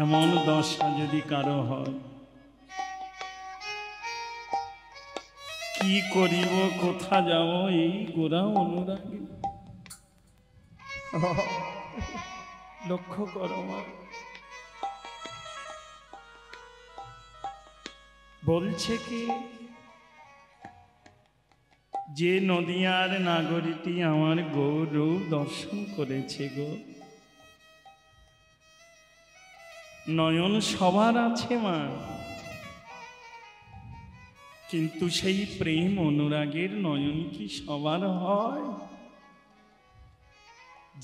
এমন দশা যদি কারো হয়, কি করিব কোথা যাব এই গোরা অনুরাগে। লক্ষ্য করো মা, বলছে কি যে নদিয়ার নাগরীটি আমার গৌরূপ দর্শন করেছে গো, নয়ন সবার আছে মা, কিন্তু সেই প্রেম অনুরাগের নয়ন কি সবার হয়?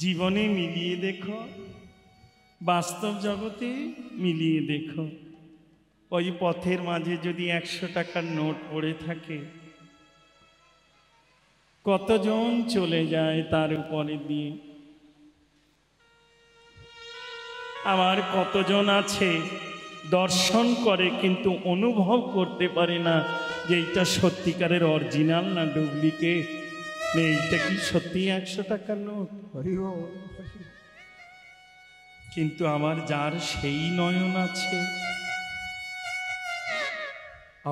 জীবনে মিলিয়ে দেখো, বাস্তব জগতে মিলিয়ে দেখো। ওই পথের মাঝে যদি 100 টাকার নোট পড়ে থাকে, কতজন চলে যায় তার উপরে দিয়ে। আমার কতজন আছে দর্শন করে কিন্তু অনুভব করতে পারে না যে এইটা সত্যিকারের অরিজিনাল না ডুপ্লিকেট, এইটা কি সত্যি 100 টাকার নোট। কিন্তু আমার যার সেই নয়ন আছে,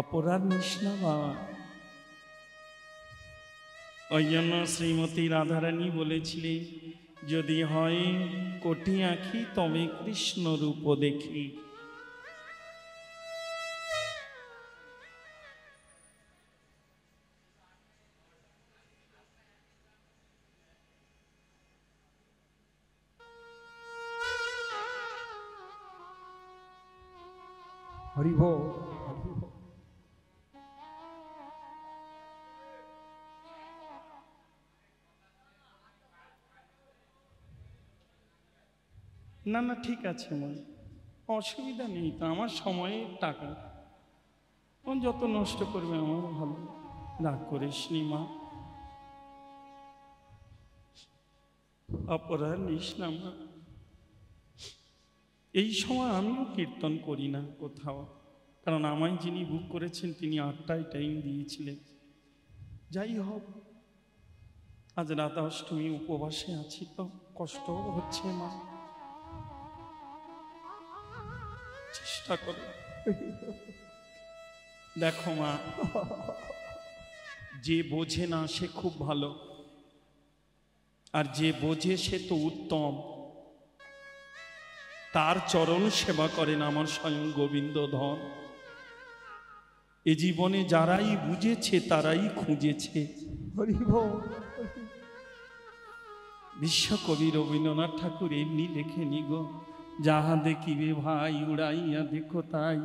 অপরাধ নিষ্ণা বাবা। ওই জন্য শ্রীমতী রাধারানী বলেছিলেন, যদি হয় কোটি আঁখি তবে কৃষ্ণ রূপ দেখি। হরি বল। না না ঠিক আছে মা, অসুবিধা নেই তো, আমার সময়ের টাকা, যত নষ্ট করবে আমার ভালো। রাগ করিস নি মা, অপরাধ নিস না মা। এই সময় আমিও কীর্তন করি না কোথাও, কারণ আমায় যিনি বুক করেছেন তিনি 8টায় টাইম দিয়েছিলেন। যাই হোক, আজ রাধা অষ্টমী উপবাসে আছি তো কষ্ট হচ্ছে মা, চেষ্টা করো। দেখো মা, যে বোঝে না সে খুব ভালো, আর যে বোঝে সে তো উত্তম। তার চরণ সেবা করেন আমার স্বয়ং গোবিন্দ ধন। এ জীবনে যারাই বুঝেছে তারাই খুঁজেছে। বিশ্বকবি রবীন্দ্রনাথ ঠাকুর এমনি লেখেনি গো, যাহা দেখিবে ভাই উড়াইয়া দেখো তাই,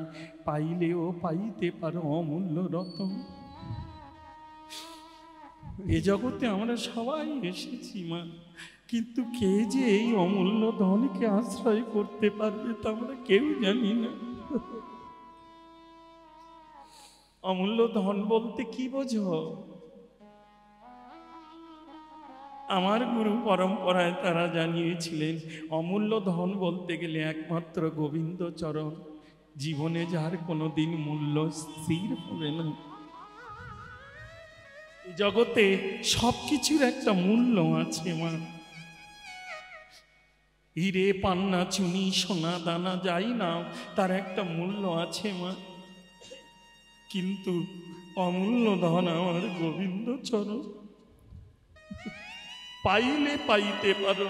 পাইলেও পাইতে পারো অমূল্য রতন। এ জগতে আমরা সবাই এসেছি মা, কিন্তু কে যে এই অমূল্য ধনকে আশ্রয় করতে পারবে তা আমরা কেউ জানি না। অমূল্য ধন বলতে কি বোঝো? আমার গুরু পরম্পরায় তারা জানিয়েছিলেন, অমূল্য ধন বলতে গেলে একমাত্র গোবিন্দ চরণ। জীবনে যার কোনোদিন মূল্য স্থির হবে না। জগতে সবকিছুর একটা মূল্য আছে মা। হিরে পান্না চুনি সোনা দানা যাই না, তার একটা মূল্য আছে মা। কিন্তু অমূল্য ধন আমার গোবিন্দ চরণ, পাইলে পাইতে পারো।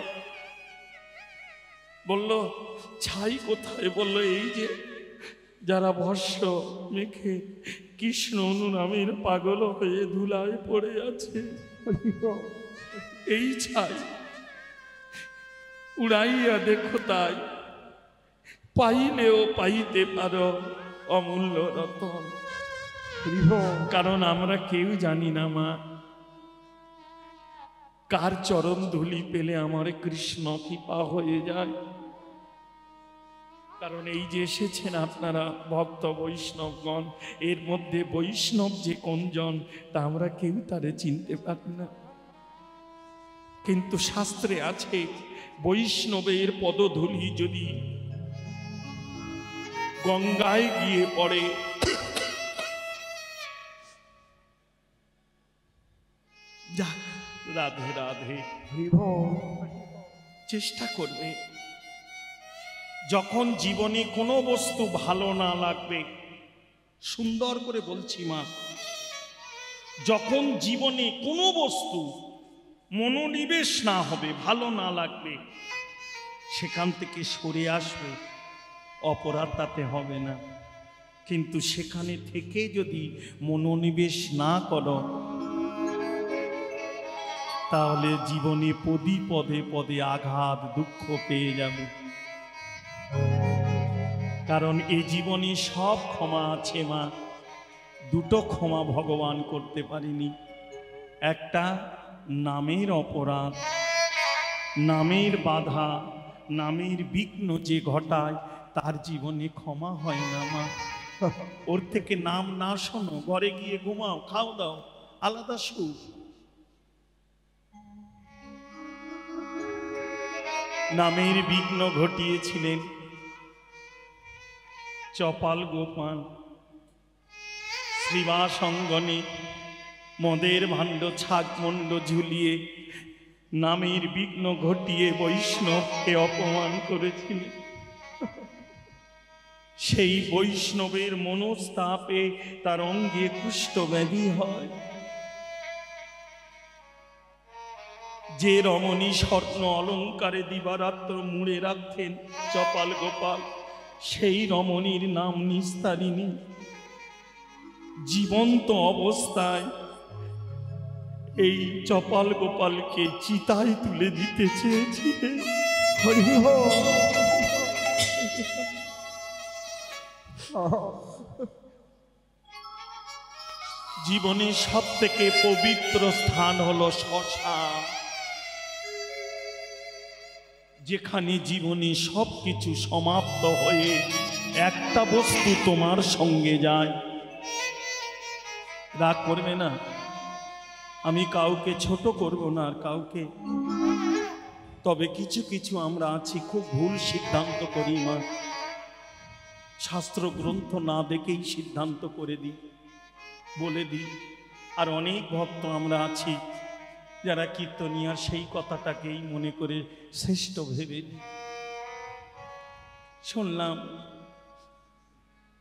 বলল ছাই কোথায়? বলল এই যে যারা ভস্য মেখে কৃষ্ণ অনুনামের পাগল হয়ে ধুলায় পড়ে আছে, এই ছাই উড়াইয়া দেখো তাই, পাইলেও পাইতে পারো অমূল্য রতন। কারণ আমরা কেউ জানি না মা, কার চরণ ধুলি পেলে আমার কৃষ্ণ কৃপা হয়ে যায়। কারণ এই যে এসেছেন আপনারা ভক্ত বৈষ্ণবগণ, এর মধ্যে বৈষ্ণব যে কোনজন তা আমরা কেউ তারে চিনতে পারি না। কিন্তু শাস্ত্রে আছে, বৈষ্ণবের পদধূলি যদি গঙ্গায় গিয়ে পড়ে, যাক রাধে রাধে, চেষ্টা করবে যখন জীবনে কোনো বস্তু ভালো না লাগবে, সুন্দর করে বলছি মা, যখন জীবনে কোনো বস্তু মনোনিবেশ না হবে, ভালো না লাগবে, সেখান থেকে সরে আসবে, অপরাধ তাতে হবে না। কিন্তু সেখানে থেকে যদি মনোনিবেশ না করো, তাহলে জীবনে পদে পদে আঘাত দুঃখ পেয়ে যাবে। কারণ এই জীবনে সব ক্ষমা আছে মা, দুটো ক্ষমা ভগবান করতে পারিনি। একটা নামের অপরাধ, নামের বাধা, নামের বিঘ্ন যে ঘটায়, তার জীবনে ক্ষমা হয় না মা। ওর থেকে নাম না শোনো, ঘরে গিয়ে ঘুমাও, খাও দাও, আলাদা সুখ। নামের বিঘ্ন ঘটিয়েছিলেন চপাল গোপাল। শ্রীবাস অঙ্গনে মদের ভাণ্ড ছাগমণ্ড ঝুলিয়ে নামের বিঘ্ন ঘটিয়ে বৈষ্ণবকে অপমান করেছিলেন। সেই বৈষ্ণবের মনস্তাপে তার অঙ্গে কুষ্ঠ ব্যাধি হয়। যে রমণী স্বর্ণ অলঙ্কারে দিবারাত্র মুড়ে রাখতেন চপাল গোপাল, সেই রমণীর নাম নিস্তারিণী। জীবন্ত অবস্থায় এই চপাল গোপালকে চিতায় তুলে দিতে চেয়েছিলেন। জীবনের সব থেকে পবিত্র স্থান হলো শ্মশান, যেখানে জীবনে সব কিছু সমাপ্ত হয়ে একটা বস্তু তোমার সঙ্গে যায়। রাগ করবে না, আমি কাউকে ছোট করব না আর কাউকে। তবে কিছু কিছু আমরা আছি খুব ভুল সিদ্ধান্ত করি মা, শাস্ত্র গ্রন্থ না দেখেই সিদ্ধান্ত করে দিই, বলে দিই। আর অনেক ভক্ত আমরা আছি যারা কীর্তনিয়ার সেই কথাটাকেই মনে করে শ্রেষ্ঠ ভেবে দিই। শুনলাম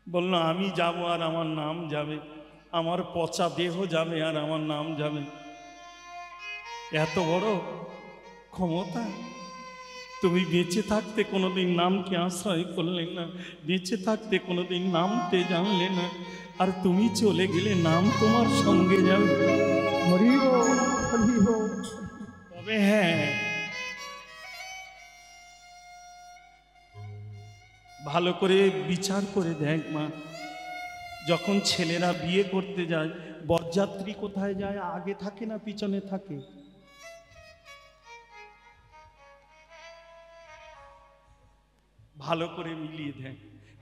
বলল আমি যাব আর আমার নাম যাবে, আমার পচা দেহ যাবে আর আমার নাম যাবে। এত বড় ক্ষমতা! তুমি বেঁচে থাকতে কোনোদিন নামকে আশ্রয় করলে না, বেঁচে থাকতে কোনোদিন নামতে জানলে না, আর তুমি চলে গেলে নাম তোমার সঙ্গে যাবে। তবে হ্যাঁ, ভালো করে বিচার করে দেখ মা, যখন ছেলেরা বিয়ে করতে যায়, বরযাত্রী কোথায় যায়? আগে থাকে না পিছনে থাকে? ভালো করে মিলিয়ে দেখ,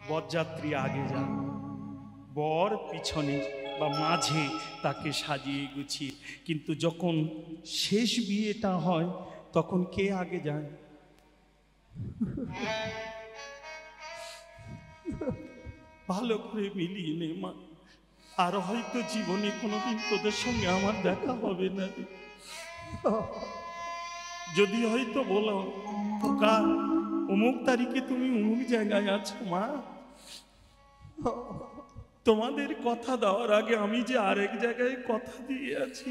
বরযাত্রী আগে যায়, বর পিছনে বা মাঝে তাকে সাজিয়ে গুছিয়ে। কিন্তু যখন শেষ বিয়েটা হয়, তখন কে আগে যায়? ভালো করে মিলিয়ে নে মা। আর হয়তো জীবনে কোনোদিন তোদের সঙ্গে আমার দেখা হবে না। যদি হয়তো বলো খোকা অমুক তারিখে তুমি অমুক জায়গায় আছো মা, তোমাদের কথা দেওয়ার আগে আমি যে আরেক জায়গায় কথা দিয়ে আছি,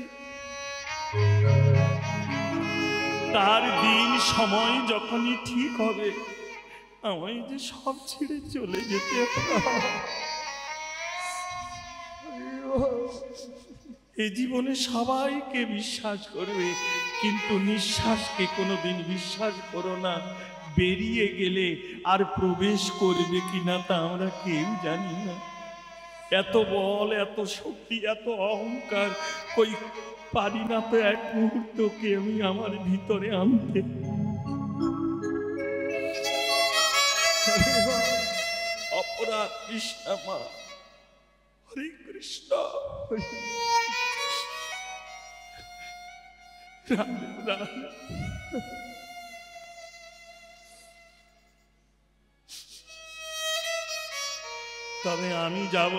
তার দিন সময় যখনই ঠিক হবে, আমায় যে সব ছেড়ে চলে যেতে হবে। এই জীবনে সবাইকে বিশ্বাস করবে, কিন্তু নিঃশ্বাসকে কোনোদিন বিশ্বাস করো না। বেরিয়ে গেলে আর প্রবেশ করবে কিনা তা আমরা কেউ জানি না। এত বল, এত শক্তি, এত অহংকার, কই পারি না তো এক মুহূর্তকে আমি আমার ভিতরে আনতে। অপরাধ কৃষ্ণ মা, হরে কৃষ্ণ। তবে আমি যাব,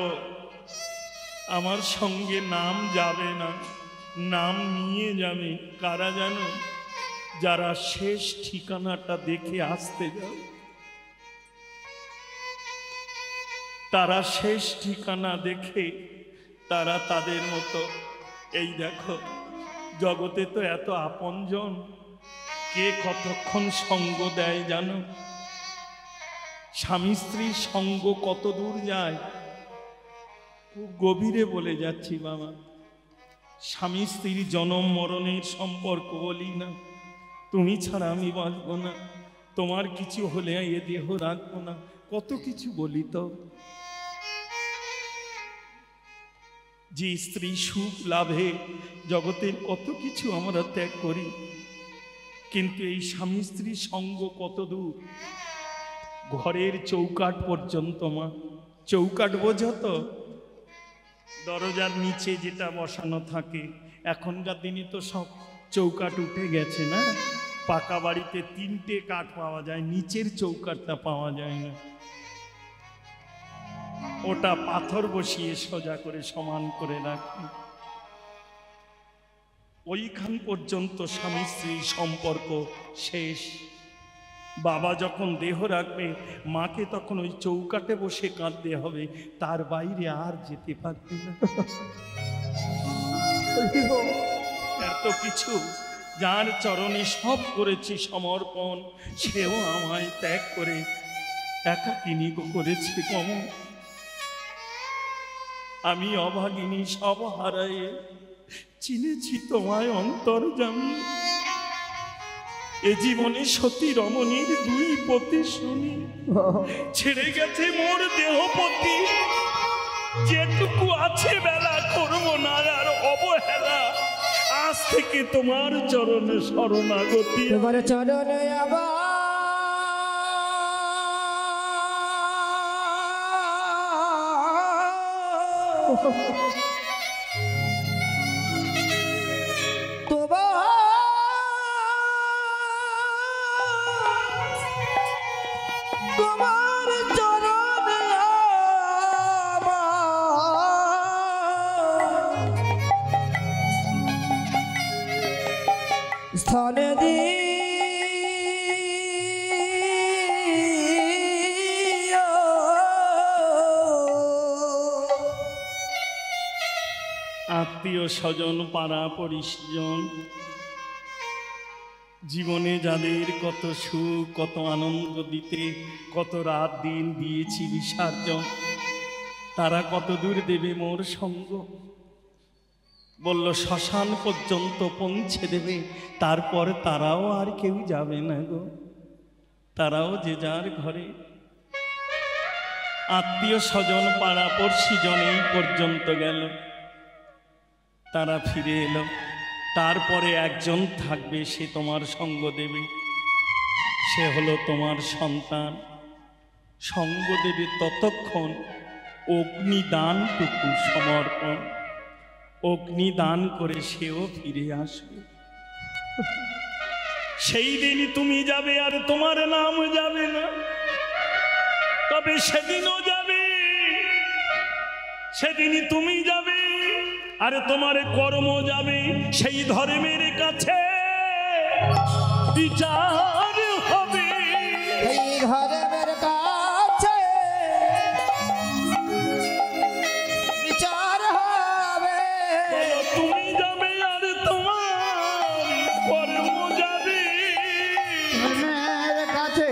আমার সঙ্গে নাম যাবে না, নাম নিয়ে যাবে কারা জানো? যারা শেষ ঠিকানাটা দেখে আসতে যাবে। তারা শেষ ঠিকানা দেখে তারা তাদের মতো। এই দেখো, জগতে তো এত আপনজন, কে কতক্ষণ সঙ্গ দেয় জানো? স্বামী স্ত্রীর সঙ্গ কত দূর যায়, খুব গভীরে বলে যাচ্ছি বাবা। স্বামী স্ত্রীর জনম মরণের সম্পর্ক বলি না, তুমি ছাড়া আমি বাঁচব না, তোমার কিছু হলে এ দেহ রাখবো না, কত কিছু বলি। তো যে স্ত্রী সুখ লাভে জগতের কত কিছু আমরা ত্যাগ করি, কিন্তু এই স্বামী স্ত্রীর সঙ্গ কত দূর? ঘরের চৌকাঠ পর্যন্ত। মা, চৌকাঠ বোঝো তো? দরজার নিচে যেটা বসানো থাকে, এখনকার দিনে তো সব চৌকাঠ উঠে গেছে না, পাকা বাড়িতে 3টে কাঠ পাওয়া যায়, নিচের চৌকাঠটা পাওয়া যায় না। ওটা পাথর বসিয়ে সোজা করে সমান করে রাখি। ওইখান পর্যন্ত স্বামী স্ত্রীর সম্পর্ক শেষ। বাবা যখন দেহ রাখবে, মাকে তখন ওই চৌকাঠে বসে কাঁদতে হবে, তার বাইরে আর যেতে পারবে না। এত কিছু যার চরণে সব করেছি সমর্পণ, সেও আমায় ত্যাগ করে একাকিনী করেছে কম। আমি অভাগিনী সব হারায়ে চিনেছি তোমায় অন্তর্যামী। এ জীবনে সতী রমণীর 2 পতি শুনি, ছেড়ে গেছে মোর দেহপতি। যেটুকু আছে বেলা করব না আর অবহেলা, আজ থেকে তোমার চরণে শরণাগতি। তোমার চরণে আবার তোমার চরণে স্থানে আত্মীয় স্বজন পাড়া পরিজন, জীবনে যাদের কত সুখ কত আনন্দ দিতে কত রাত দিন দিয়েছি বিসর্জন, তারা কত দূর দেবে মোর সঙ্গ? বলল শ্মশান পর্যন্ত পৌঁছে দেবে, তারপর তারাও আর কেউ যাবে না গো, তারাও যে যার ঘরে। আত্মীয় স্বজন পাড়া পড়শি জন এই পর্যন্ত গেল, তারা ফিরে এলো। তারপরে একজন থাকবে, সে তোমার সঙ্গ দেবে, সে হলো তোমার সন্তান। সঙ্গ দেবে ততক্ষণ অগ্নিদানটুকু সমর্পণ, অগ্নিদান করে সেও ফিরে আসবে। সেই দিন তুমি যাবে আর তোমার নাম যাবে না, তবে সেদিনও যাবে, সেদিনই তুমি যাবে আর তোমার কর্ম যাবে। সেই ধর্মের কাছে বিচার হবে, এই ধর্মের কাছে বিচার হবে। তুমি যাবে আর তোমার কর্ম যাবে, ধর্মের কাছে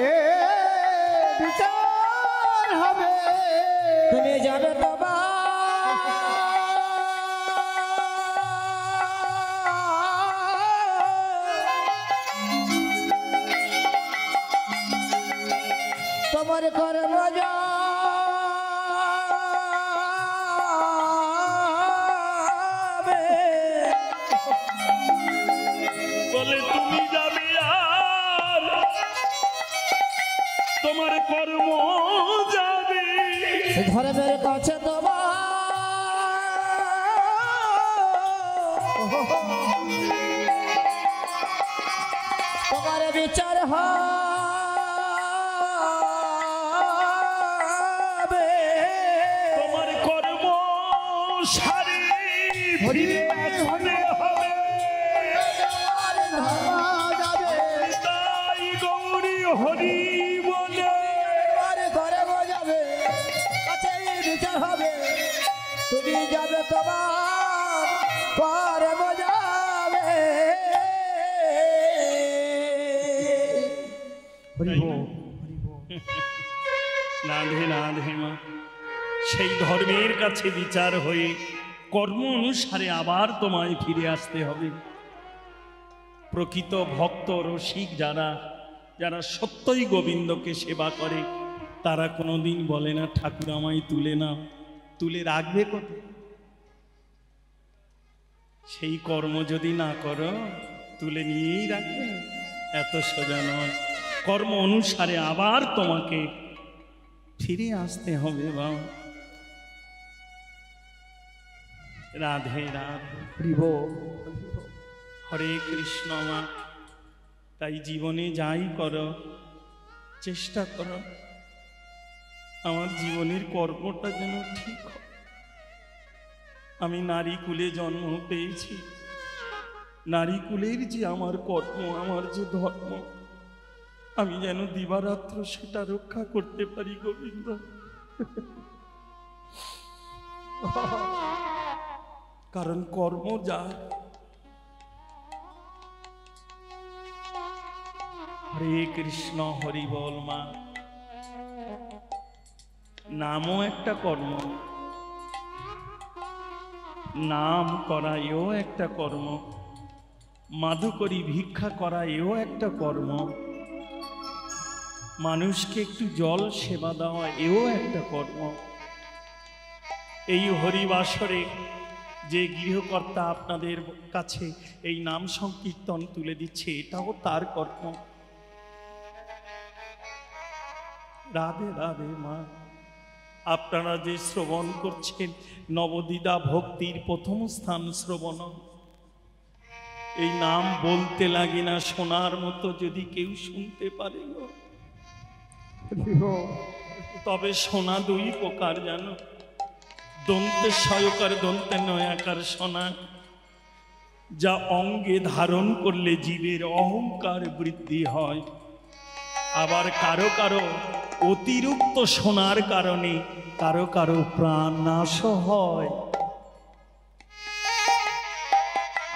বিচার হবে। তুমি যাবে তোমার কর্ম যাবে। বলে তুমি যাবে আর তোমার কর্ম যাবে। ধর্মের কাছে তোমার বিচার হবে। তোমার কর্ম সারি ফিরে আসতে হবে, তাই গৌরী হরি বলে ঘরে যাবে। রাধে রাধে মা। সেই ধর্মের কাছে বিচার হয়ে কর্ম অনুসারে আবার তোমায় ফিরে আসতে হবে। প্রকৃত ভক্ত রসিক যারা যারা সত্যই গোবিন্দকে সেবা করে তারা কোনোদিন বলে না ঠাকুর আমায় তুলে নাও। তুলে রাখবে কোথায়? সেই কর্ম যদি না করো তুলে নিয়েই রাখবে, এত সোজা নয়। কর্ম অনুসারে আবার তোমাকে ফিরে আসতে হবে বাবা। রাধে রাধে, হরে কৃষ্ণ মা। তাই জীবনে যাই করো চেষ্টা করো আমার জীবনের কর্মটা যেন ঠিক হয়। আমি নারী কুলে জন্ম পেয়েছি, নারী কুলের যে আমার কর্ম, আমার যে ধর্ম, আমি যেন দিবারাত্র সেটা রক্ষা করতে পারি গোবিন্দ। কারণ কর্ম যা, হরে কৃষ্ণ হরি বল মা। নামও একটা কর্ম, নাম করা এও একটা কর্ম, মাধুকরী ভিক্ষা করা এও একটা কর্ম, মানুষকে একটু জল সেবা দেওয়া এও একটা কর্ম। এই হরিবাসরে যে গৃহকর্তা আপনাদের কাছে এই নাম সংকীর্তন তুলে দিচ্ছে এটাও তার কর্ম। রাধে রাধে মা। আপনারা যে শ্রবণ করছেন নবদ্বীপা ভক্তির প্রথম স্থান শ্রবণ। এই নাম বলতে লাগে না, শোনার মতো যদি কেউ শুনতে পারে গো, তবে শোনা দুই প্রকার জানো। দন্তে সয়কার দন্তে নয়াকার শোনা, যা অঙ্গে ধারণ করলে জীবের অহংকার বৃদ্ধি হয়। আবার কারো কারো অতিরিক্ত শোনার কারণে কারো কারো প্রাণ নাশ হয়।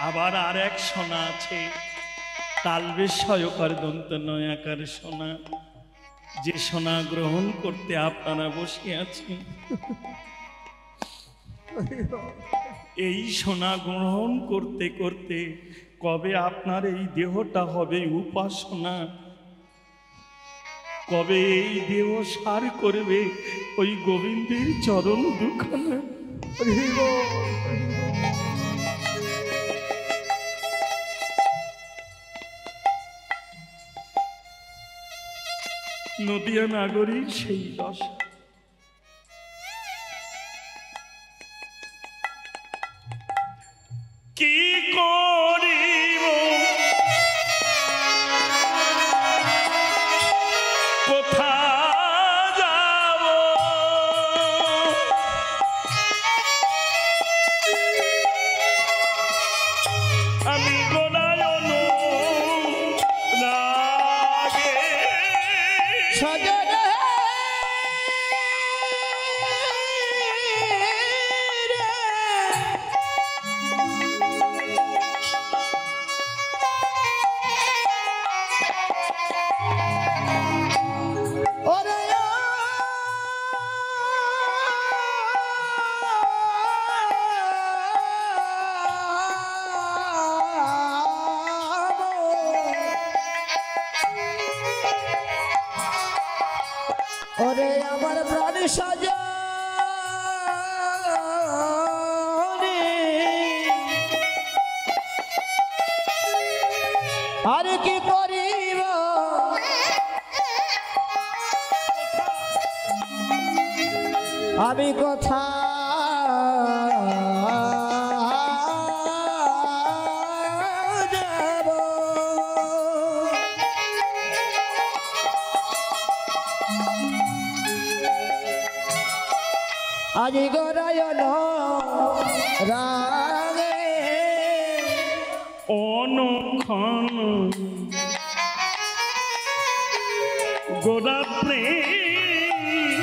আবার আর এক শোনা আছে তালবে সয়কার দন্ত নয়াকার শোনা, যে শোনা গ্রহণ করতে আপনারা বসে আছেন। এই শোনা গ্রহণ করতে করতে কবে আপনার এই দেহটা হবে উপাসনা, কবে এই দেহ সার করবে ওই গোবিন্দের চরণ দুখানা। নদিয়া নাগরীর সেই দশা। কি করিব কোথা যাব, আমি গোনায়ন রাগে সজনে ওরে আমার প্রাণ সাজনি, আর কি করিব আমি কথা যাব, আজি গরায়ন রাগে অনুক্ষণ গোরা প্রেম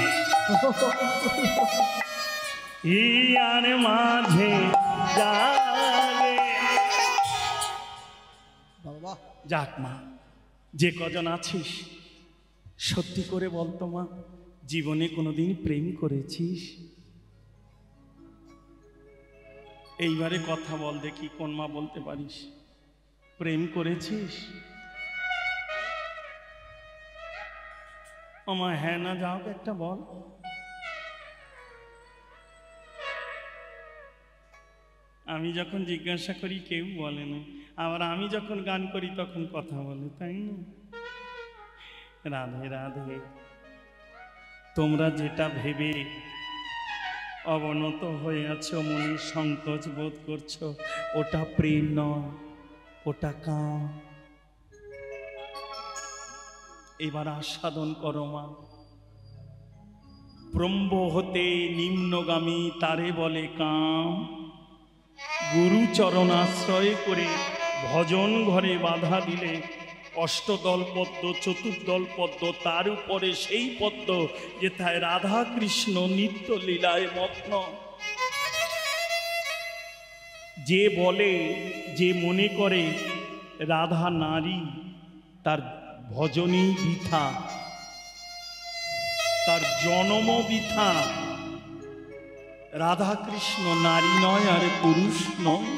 ইয়ার মাঝে যাবে। যাক মা, যে কজন আছিস সত্যি করে বলতো মা, জীবনে কোনোদিন প্রেম করেছিস? এইবারে কথা বল দেখি, কোন মা বলতে পারিস প্রেম করেছিস? আমা হ্যাঁ না যাও একটা বল। আমি যখন জিজ্ঞাসা করি কেউ বলে না, আবার আমি যখন গান করি তখন কথা বলে, তাই না? রাধে রাধে। তোমরা যেটা ভেবে অবনত হয়ে আছো, মনে সংকোচ বোধ করছো, ওটা প্রেম নয়, ওটা কাম। এবার আস্বাদন করো মা। ব্রহ্ম হতে নিম্নগামী তারে বলে কাম। গুরুচরণ আশ্রয় করে ভজন ঘরে বাধা দিলে অষ্টদল পদ্ম, চতুর্দল পদ্ম, তার উপরে সেই পদ্ম যেথায় রাধা কৃষ্ণ নিত্য লীলায় মগ্ন। যে বলে, যে মনে করে রাধা নারী, তার ভজনই বৃথা, তার জনম বৃথা। রাধা কৃষ্ণ নারী নয় আর পুরুষ নয়।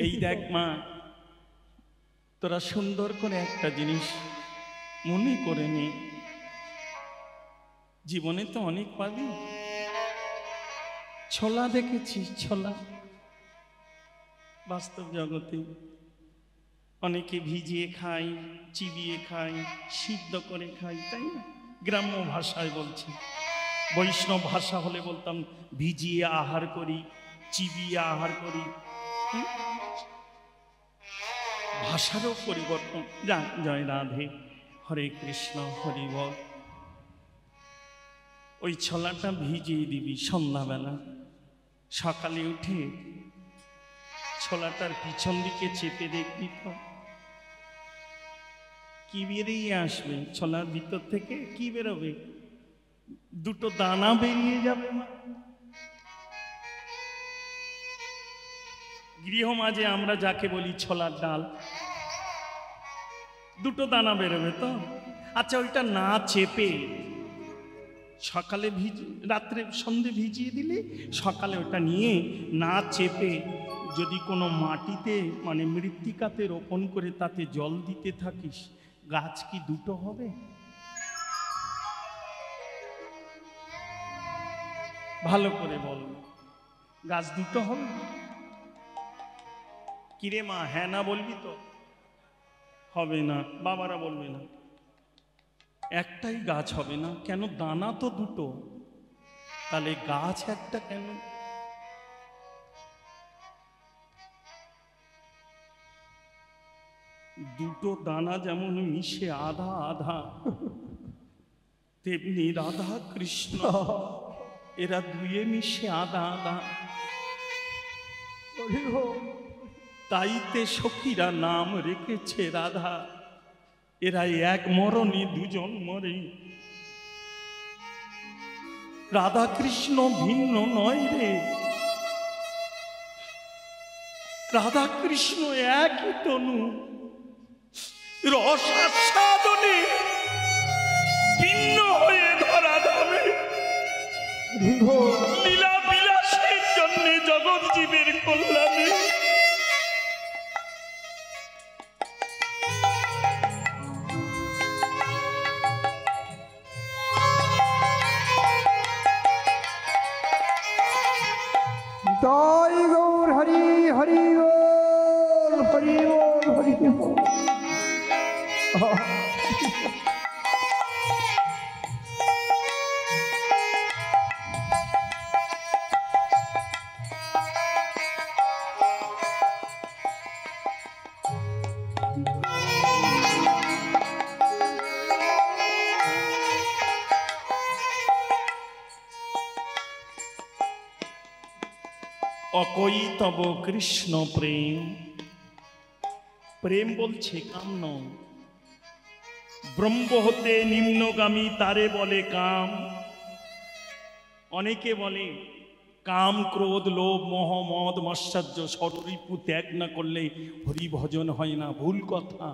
এই দেখ মা, তোরা সুন্দর করে একটা জিনিস মনে করে নে, জীবনে তো অনেক পাবি। ছোলা দেখেছিস? ছোলা বাস্তব জগতে অনেকে ভিজিয়ে খায়, চিবিয়ে খায়, সিদ্ধ করে খায়, তাই না? গ্রাম্য ভাষায় বলছি। বৈষ্ণব ভাষা হলে বলতাম ভিজিয়ে আহার করি, চিবিয়ে আহার করি। ভাষারও পরিবর্তন। যাক, জয় রাধে, হরে কৃষ্ণ, হরি বল। ওই ছোলাটা ভিজিয়ে দিবি সন্ধ্যাবেলা, সকালে উঠে ছোলাটার পিছন দিকে চেপে দেখবি তো কি বেরিয়ে আসবে। ছোলার ভিতর থেকে কি বেরোবে? দুটো দানা বেরিয়ে যাবে মা। গৃহ মাঝে আমরা যাকে বলি ছোলার ডাল, দুটো দানা বেরোবে তো। আচ্ছা, ওইটা না চেপে সকালে রাত্রে সন্ধে ভিজিয়ে দিলে সকালে ওটা নিয়ে না চেপে যদি কোনো মাটিতে মানে মৃত্তিকাতে রোপণ করে তাতে জল দিতে থাকিস, গাছ কি দুটো হবে? ভালো করে বল, গাছ দুটো হবে? কিরে মা, হ্যাঁ না বলবি তো? হবে না। বাবারা বলবে না। একটাই গাছ হবে না কেন? দানা তো দুটো, তাহলে গাছ একটা কেন? দুটো দানা যেমন মিশে আধা আধা, তেমনি রাধা কৃষ্ণ এরা দুয়ে মিশে আধা আধা। তাইতে সখীরা নাম রেখেছে রাধা। এরা এক মরণে দুজন মরে। রাধা কৃষ্ণ ভিন্ন নয় রে, রাধা কৃষ্ণ একই তনু। রসাস্বাদনে ভিন্ন হয়ে ধরা যাবে। লীলা বিলাসের জন্য জগৎ জীবের কল্যাণে। জয় গৌর হরি হরি বল, হরি বল, হরি বল। অকই তব কৃষ্ণ প্রেম। প্রেম বলছে কাম নয়। ব্রহ্ম হতে নিম্নগামী তারে বলে কাম। অনেকে বলে কাম, ক্রোধ, লোভ, মোহ, মদ, মাশ্চর্য, ষড়রিপু ত্যাগ না করলে হরি ভজন হয় না। ভুল কথা।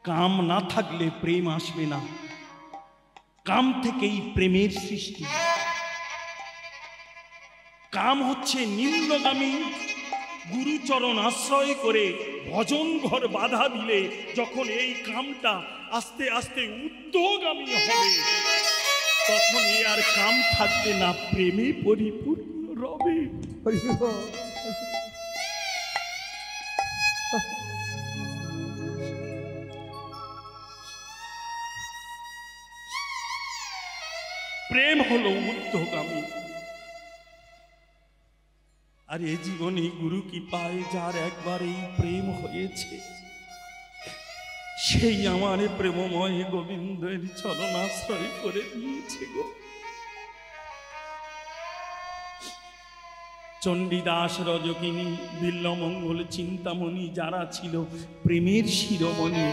কাম না থাকলে প্রেম আসবে না, কাম থেকেই প্রেমের সৃষ্টি। কাম হচ্ছে নিম্নগামী, গুরুচরণ আশ্রয় করে ভজন ঘর বাধা দিলে যখন এই কামটা আস্তে আস্তে ঊর্ধ্বগামী হবে, তখন এ আর কাম থাকবে না, প্রেমে পরিপূর্ণ রবে। হরি বল। প্রেম হলো ঊর্ধ্বগামী। আর এ জীবনে গুরু কি পায়, যার একবার এই প্রেম হয়েছে, সেই আমার প্রেমময় গোবিন্দের চরণ আশ্রয় করে দিয়েছে গো। চণ্ডীদাস, রজকিনী, বিল্লমঙ্গল, চিন্তামণি যারা ছিল প্রেমের শিরোমণি,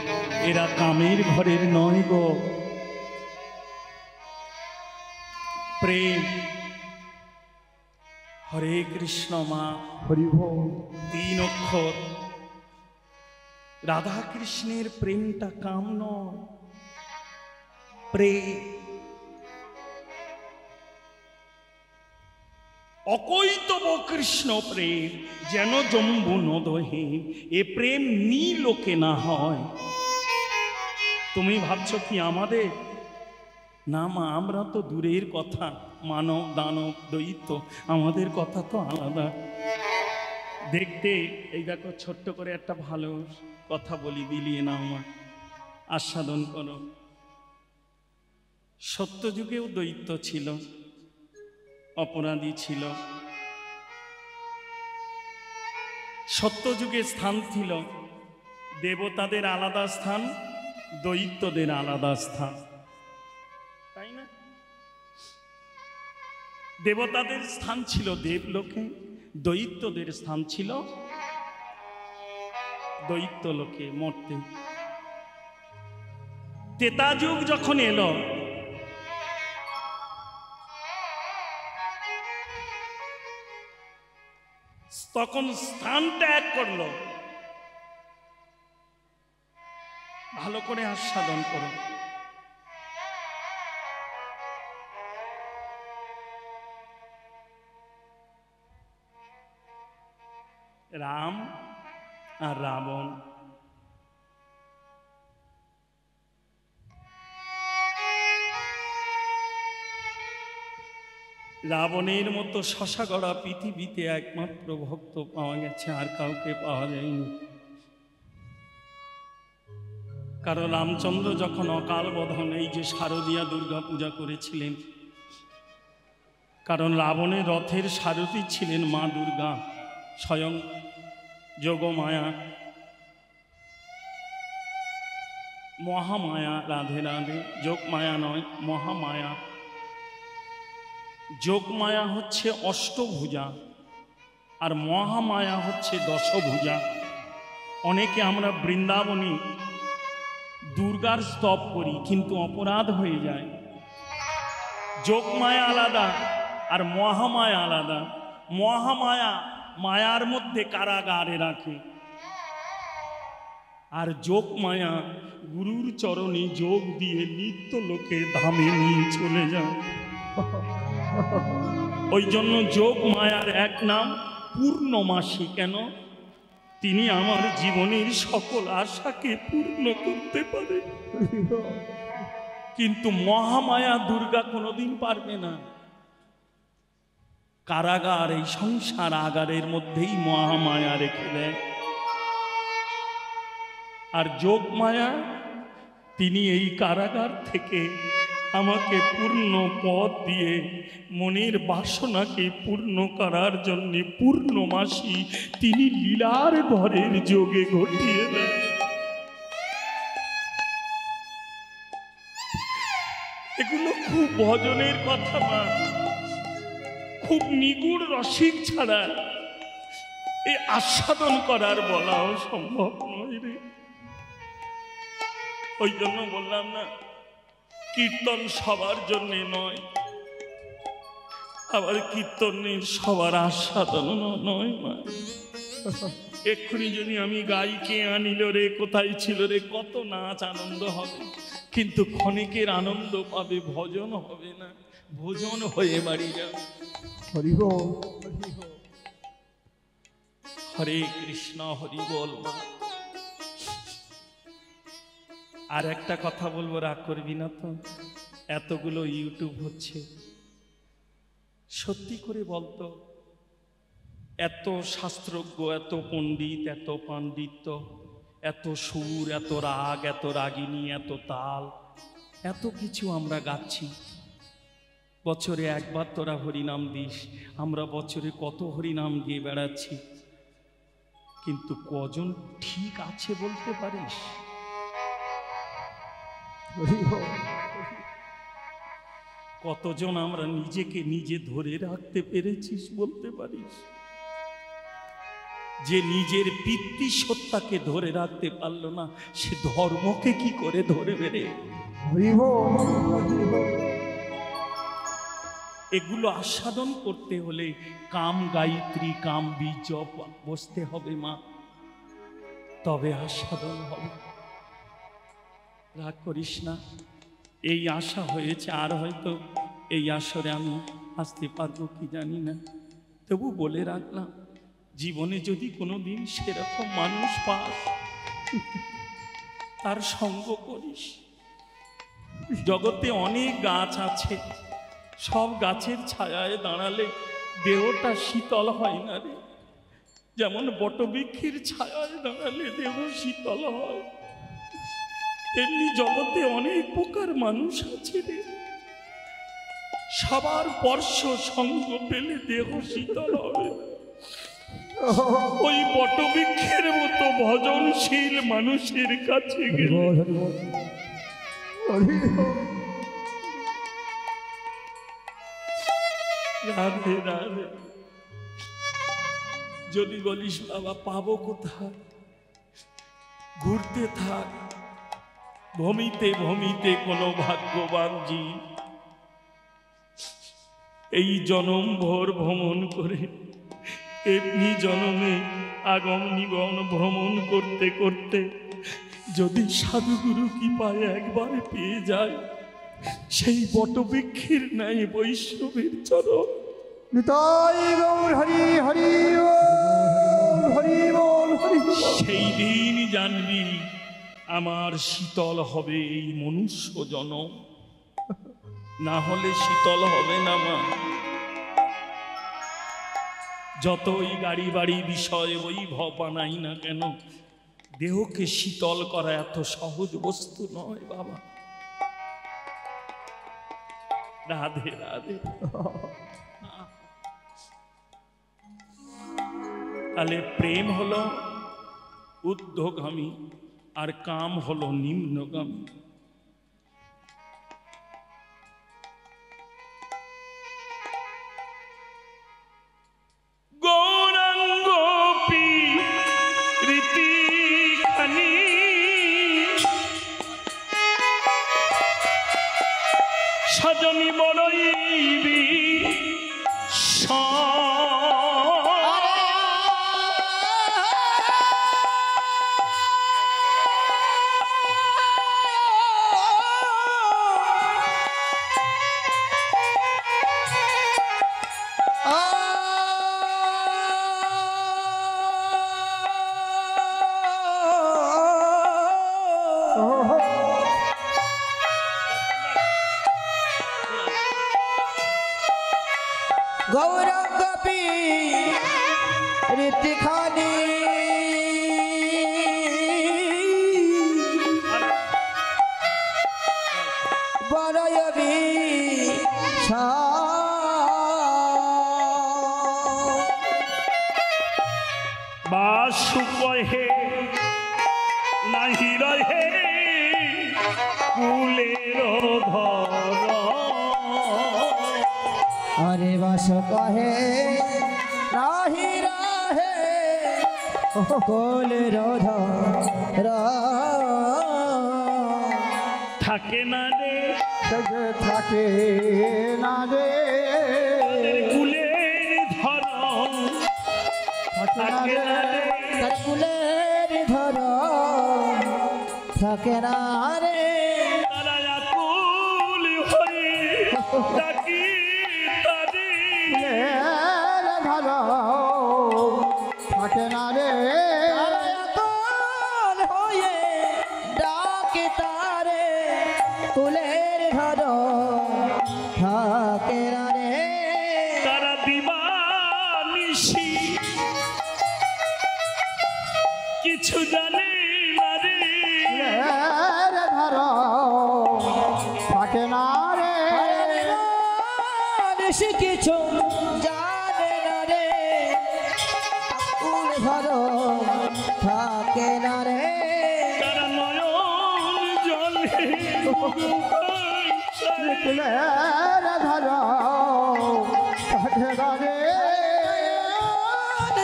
এরা কামের ঘরের নয় গো। প্রেম। হরে কৃষ্ণ মা, হরি বল। 3 অক্ষর। রাধা কৃষ্ণের প্রেমটা কাম নয়, প্রেম। অকৈতব কৃষ্ণ প্রেম যেন জম্বু নদহে, এ প্রেম নীলোকে না হয়। তুমি ভাবছো কি আমাদের? না মা, আমরা তো দূরের কথা, মানব দানব দৈত্য, আমাদের কথা তো আলাদা। দেখতে এই দেখো, ছোট্ট করে একটা ভালো কথা বলি, বিলিয়ে না আমার আস্বাদন করো। সত্যযুগেও দৈত্য ছিল, অপরাধী ছিল। সত্যযুগে স্থান ছিল দেবতাদের আলাদা স্থান, দৈত্যদের আলাদা স্থান, তাই না? দেবতাদের স্থান ছিল দেবলোকে, দৈত্যদের স্থান ছিল দৈত্যলোকে মর্তে। ত্রেতা যুগ যখন এলো, তখন স্থান ত্যাগ করলো। ভালো করে আস্বাদন করো। রাম আর রাবণ। রাবণের মতো শশাগড়া পৃথিবীতে একমাত্র ভক্ত পাওয়া গেছে, আর কাউকে পাওয়া যায়নি। কারণ রামচন্দ্র যখন অকাল বোধন, এই যে শারদীয়া দুর্গা পূজা করেছিলেন, কারণ রাবণের রথের সারথী ছিলেন মা দুর্গা স্বয়ং যোগমায়া, মহামায়া। রাধে রাধে। যোগমায়া নয়, মহামায়া। যোগমায়া হচ্ছে অষ্টভুজা, আর মহামায়া হচ্ছে দশভুজা। অনেকে আমরা বৃন্দাবনী দুর্গার স্তব করি, কিন্তু অপরাধ হয়ে যায়। যোগমায়া আলাদা আর মহামায়া আলাদা। মহামায়া মায়ার মধ্যে কারাগারে রাখে, আর যোগমায়া গুরুর চরণে যোগ দিয়ে নিত্য লোকে ধামে নিয়ে চলে যায়। ওই জন্য যোগ মায়ার এক নাম পূর্ণমাসী। কেন? তিনি আমার জীবনের সকল আশাকে পূর্ণ করতে পারে। কিন্তু মহামায়া দুর্গা কোনোদিন পারবে না। কারাগার, এই সংসার আগারের মধ্যেই মহামায়া রেখে দেয়। আর যোগমায়া তিনি এই কারাগার থেকে আমাকে পূর্ণ পথ দিয়ে মনের বাসনাকে পূর্ণ করার জন্যে পূর্ণমাসী তিনি লীলার ঘরের যোগে ঘটিয়ে দেন। এগুলো খুব ভজনের কথা না, খুব নিগুড় রসিক ছাড়া এই আস্বাদন করার বলাও সম্ভব নয় রে। ওই জন্য বললাম না, কীর্তন সবার জন্যে নয়, আবার কীর্তনের সবার আস্বাদন নয় মা। এক্ষুনি যদি আমি গাইকে আনিল রে, কোথায় ছিল রে, কত নাচ আনন্দ হবে, কিন্তু ক্ষণিকের আনন্দ পাবে, ভজন হবে না, ভোজন হয়ে বাড়ি যাবে। হরি বল, হরি বল। হরে কৃষ্ণ, হরি বল মা। আর একটা কথা বলবো, রাগ করবি না তো? এতগুলো ইউটিউব হচ্ছে, সত্যি করে বলতো, এত শাস্ত্রজ্ঞ, এত পণ্ডিত, এত পাণ্ডিত্য, এত সুর, এত রাগ, এত রাগিনী, এত তাল, এত কিছু আমরা গাচ্ছি। বছরে একবার তোরা হরিনাম দিস, আমরা বছরে কত হরিনাম গিয়ে বেড়াচ্ছি, কিন্তু কজন ঠিক আছে বলতে পারিস? হরি বল। কতজন আমরা নিজেকে নিজে ধরে রাখতে পেরেছিস বলতে পারিস? যে নিজের পিতৃ সত্তাকে ধরে রাখতে পারলো না, সে ধর্মকে কি করে ধরবে রে? হরি বল, হরি বল। এগুলো আস্বাদন করতে হলে কাম গায়ত্রী, কাম বীজ জপ বসতে হবে মা, তবে আস্বাদন হবে। রাগ করিস না, এই আশা হয়েছে, আর হয়তো এই আসরে আমি আসতে পারবো কি জানি না, তবু বলে রাখলাম, জীবনে যদি কোনোদিন সেরকম মানুষ পাস, তার সঙ্গ করিস। জগতে অনেক গাছ আছে, সব গাছের ছায়ায় দাঁড়ালে দেহটা শীতল হয় না রে। যেমন বটবৃক্ষের ছায়ায় দাঁড়ালে দেহ শীতল হয়, তেমনি জগতে অনেক প্রকার মানুষ আছে রে, সবার স্পর্শ সঙ্গ পেলে দেহ শীতল হবে না। ওই বটবৃক্ষের মতো ভজনশীল মানুষের কাছে গেলে হরি বল, হরি বল। রাধে রাধে। যদি বলিস বাবা পাবো কোথায়, ঘুরতে থাক, ভমিতে ভমিতে কোনো ভাগ্যবান জীব এই জনম ভর ভ্রমণ করে, এমনি জনমে আগম নিগম ভ্রমণ করতে করতে যদি সাধুগুরু কৃপায় একবার পেয়ে যায়, সেই বটবৃক্ষের ন্যায় বৈষ্ণবের চরণ, নিতাই গৌর হরি, হরি বল, হরি বল, হরি বল। সেই দিন জানবি আমার শীতল হবে এই মনুষ্য জনম, না হলে শীতল হবে না মা। যতই গাড়ি বাড়ি বিষয় বৈভব বানাই না কেন, দেহকে শীতল করা এত সহজ বস্তু নয় বাবা। রাধে রাধে। তাহলে প্রেম হলো ঊর্ধ্বগামী আর কাম হলো নিম্নগামী। গৌরাঙ্গ প্রীতি খানি সজনী বড়ই গৌরাঙ্গ প্রীতি খানি বড়ই বাসু কহে নাহি রহে কুলের ধর, আরে বাস কহে নাহি রহে কোলের ধর, থাকে না রে থাকে না রে কুলের ধর, থাকে না রে থাকে না রে। তারা আকুল হয়ে ডাকি তারে ফুলের ধরো থাকে না রে। তারা আকুল হয়ে ডাকে তারে, কুলের ঘর থাকে না রে। তারা দিবানিশি কিছু জানে না রে। ফুলের ধরো থাকে না রে। বেশি কিছু জানে না রে, কুল ঘর থাকে না রে। তারা নয়ন জলে ফুলের ধরো থাকে না রে।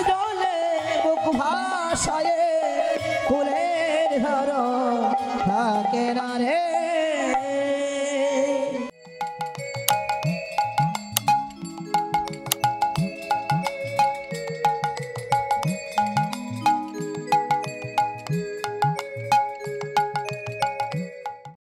জলে বুক ভাসায়ে কুলের ঘর থাকে না রে।